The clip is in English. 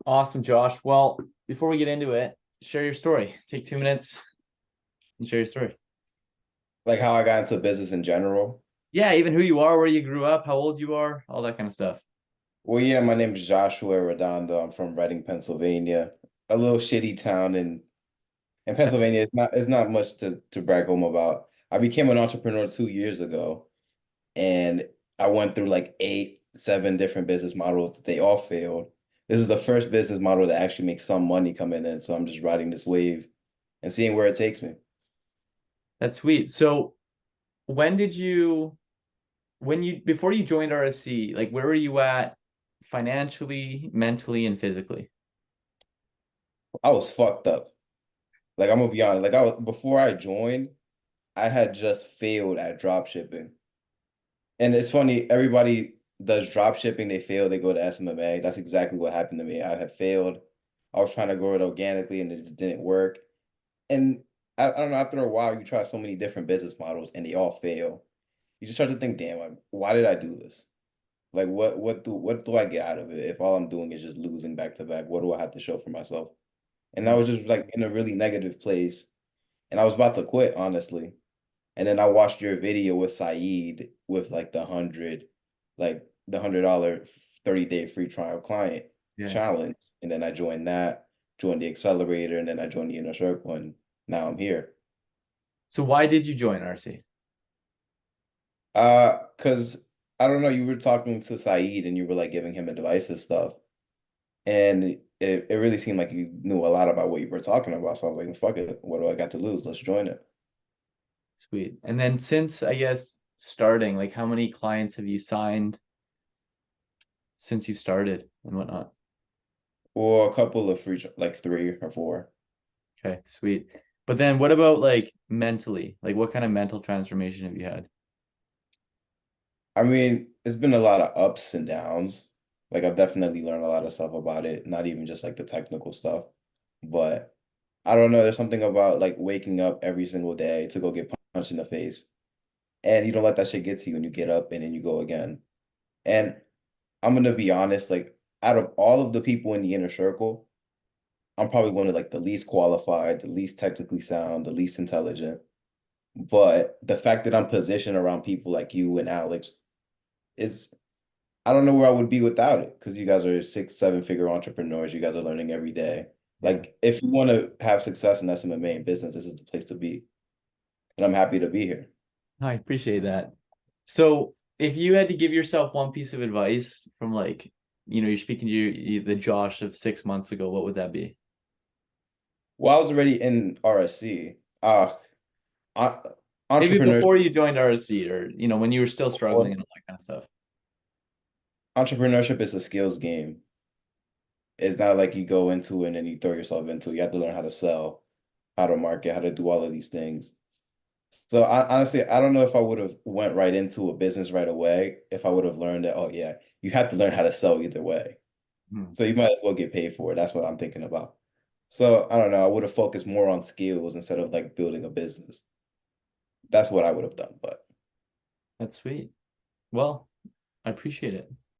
Awesome, Josh. Well, before we get into it, share your story. Take 2 minutes and share your story. Like how I got into business in general. Yeah, even who you are, where you grew up, how old you are, all that kind of stuff. Well, yeah, my name is Joshua Arredondo. I'm from Reading, Pennsylvania, a little shitty town in Pennsylvania. It's not much to brag home about. I became an entrepreneur 2 years ago, and I went through like eight, seven different business models. They all failed. This is the first business model that actually makes some money coming in. So I'm just riding this wave and seeing where it takes me. That's sweet. So when did you before you joined RSC, like where were you at financially, mentally, and physically? I was fucked up. Like I'm gonna be honest. Like I was before I joined. I had just failed at drop shipping. And it's funny, everybody does drop shipping, they fail, they go to SMMA. That's exactly what happened to me. I had failed. I was trying to grow it organically and it just didn't work. And I don't know, after a while, you try so many different business models and they all fail. You just start to think, damn, like, why did I do this? Like what do I get out of it if all I'm doing is just losing back to back? What do I have to show for myself? And I Hmm. was just like in a really negative place. And I was about to quit, honestly. And then I watched your video with Saeed with like the $100 30-day free trial client Yeah. challenge. And then I joined that, joined the accelerator, and then I joined the inner circle, and now I'm here. So why did you join RC? Because I don't know, you were talking to Saeed and you were like giving him advice and stuff. And it really seemed like you knew a lot about what you were talking about. So I was like, fuck it, what do I got to lose? Let's join it. Sweet. And then since I guess starting, like how many clients have you signed since you started and whatnot? Or a couple of free, like three or four. Okay, sweet. But then what about like mentally? Like what kind of mental transformation have you had? I mean, it's been a lot of ups and downs. Like I've definitely learned a lot of stuff about it, not even just like the technical stuff, but I don't know, there's something about like waking up every single day to go get punched in the face and you don't let that shit get to you and you get up and then you go again. And I'm gonna be honest, like out of all of the people in the inner circle, I'm probably one of like the least qualified, the least technically sound, the least intelligent. But the fact that I'm positioned around people like you and Alex is I don't know where I would be without it because you guys are six, seven-figure entrepreneurs. You guys are learning every day. Yeah. Like, if you want to have success in SMMA and business, this is the place to be. And I'm happy to be here. I appreciate that. So if you had to give yourself one piece of advice from like, you're speaking to the Josh of 6 months ago, what would that be? Well, I was already in RSC. En- Maybe entrepreneurship, before you joined RSC or, when you were still struggling and all that kind of stuff. entrepreneurship is a skills game. It's not like you go into it and then you throw yourself into it. You have to learn how to sell, how to market, how to do all of these things. So honestly, I don't know if I would have went right into a business right away if I would have learned that, oh yeah, you have to learn how to sell either way. Hmm. So you might as well get paid for it. That's what I'm thinking about. So I don't know. I would have focused more on skills instead of like building a business. That's what I would have done. But That's sweet. Well, I appreciate it.